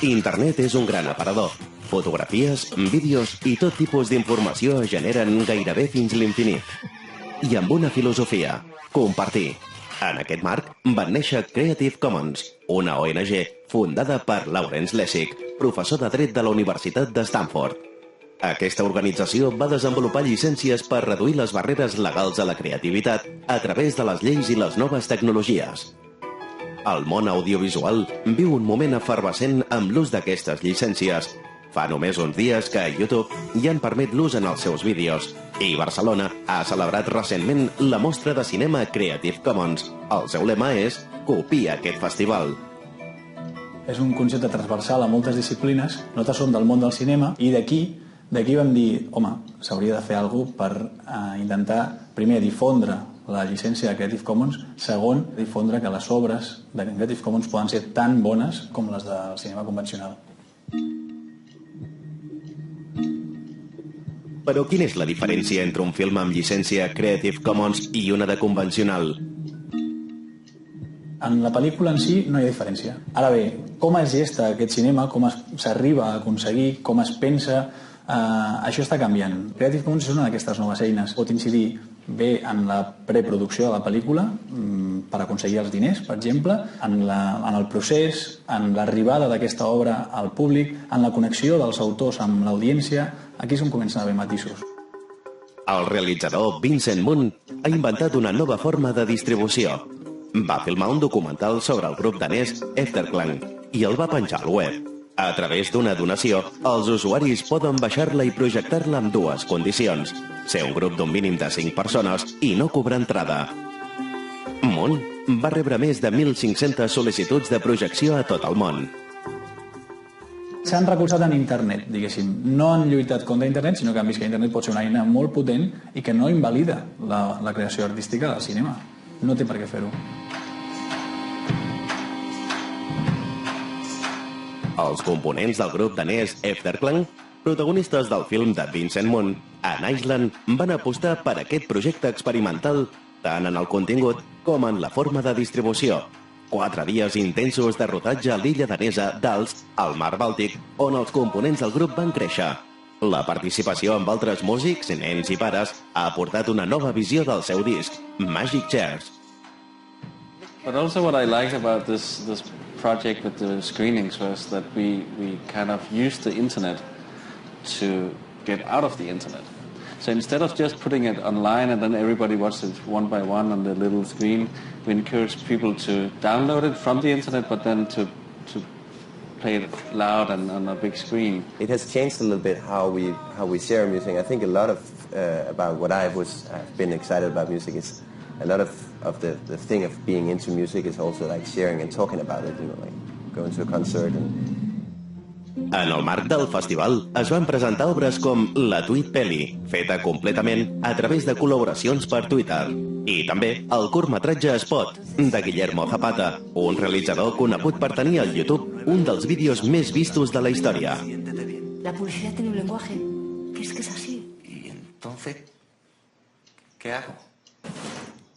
Internet és un gran aparador. Fotografies, vídeos i tot tipus d'informació es generen gairebé fins l'infinit. I amb una filosofia, compartir. En aquest marc van néixer Creative Commons, una ONG fundada per Lawrence Lessig, professor de dret de la Universitat de Stanford. Aquesta organització va desenvolupar llicències per reduir les barreres legals a la creativitat a través de les lleis i les noves tecnologies. El món audiovisual viu un moment efervescent amb l'ús d'aquestes llicències. Fa només uns dies que YouTube ja en permet l'ús en els seus vídeos i Barcelona ha celebrat recentment la mostra de cinema Creative Commons. El seu lema és Copia aquest festival. És un concepte transversal a moltes disciplines. Nosaltres som del món del cinema i d'aquí vam dir, home, s'hauria de fer alguna cosa per intentar, primer, difondre la llicència de Creative Commons, segon, difondre que les obres de Creative Commons poden ser tan bones com les del cinema convencional. Però quina és la diferència entre un film amb llicència Creative Commons i una de convencional? En la pel·lícula en si no hi ha diferència. Ara bé, com es gesta aquest cinema, com s'arriba a aconseguir, com es pensa, això està canviant. Creative Commons és una d'aquestes noves eines. Pot incidir bé en la preproducció de la pel·lícula per aconseguir els diners, per exemple, en el procés, en l'arribada d'aquesta obra al públic, en la connexió dels autors amb l'audiència. Aquí és on comencen a haver matisos. El realitzador Vincent Moon ha inventat una nova forma de distribució. Va filmar un documental sobre el grup danès Efterklang i el va penjar al web. A través d'una donació, els usuaris poden baixar-la i projectar-la amb dues condicions: ser un grup d'un mínim de 5 persones i no cobrar entrada. Moon va rebre més de 1.500 sol·licituds de projecció a tot el món. S'han recolzat en internet, diguéssim. No han lluitat contra internet, sinó que han vist que internet pot ser una eina molt potent i que no invalida la creació artística del cinema. No té per què fer-ho. Els components del grup danès Efterklang, protagonistes del film de Vincent Moon, An Island, van apostar per aquest projecte experimental tant en el contingut com en la forma de distribució. 4 dies intensos de rodatge a l'illa danesa d'Als, al mar Bàltic, on els components del grup van créixer. La participació amb altres músics, nens i pares, ha aportat una nova visió del seu disc, Magic Chairs. But also what I liked about this project with the screenings was that we kind of used the internet to get out of the internet. So instead of just putting it online and then everybody watched it one by one on the little screen, we encouraged people to download it from the internet, but then to play it loud and on a big screen. It has changed a little bit how we share music. I think a lot of about what I've been excited about music is a lot of the thing of being into music is also like sharing and talking about it, you know, like going to a concert and... En el marc del festival es van presentar obres com La Tweet Peli, feta completament a través de col·laboracions per Twitter, i també el curtmetratge Spot, de Guillermo Zapata, un realitzador conegut per tenir al YouTube un dels vídeos més vistos de la història. La publicidad tiene un lenguaje, que es así. ¿Y entonces qué hago?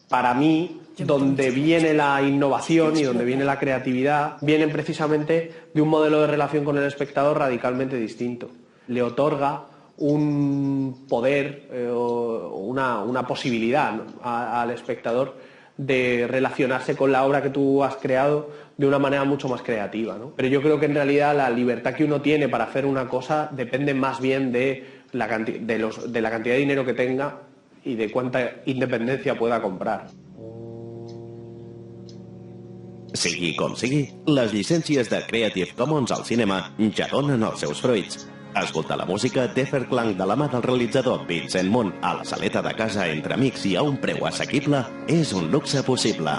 Para mí, donde viene la innovación y donde viene la creatividad, vienen precisamente de un modelo de relación con el espectador radicalmente distinto. Le otorga un poder, una posibilidad al espectador de relacionarse con la obra que tú has creado de una manera mucho más creativa, ¿no? Pero yo creo que en realidad la libertad que uno tiene para hacer una cosa depende más bien de la cantidad de dinero que tenga i de quanta independència pueda comprar. Sigui com sigui, les llicències de Creative Commons al cinema ja donen els seus fruits. Escoltar la música d'Efterklang de la mà del realitzador Vincent Moon a la saleta de casa entre amics i a un preu assequible és un luxe possible.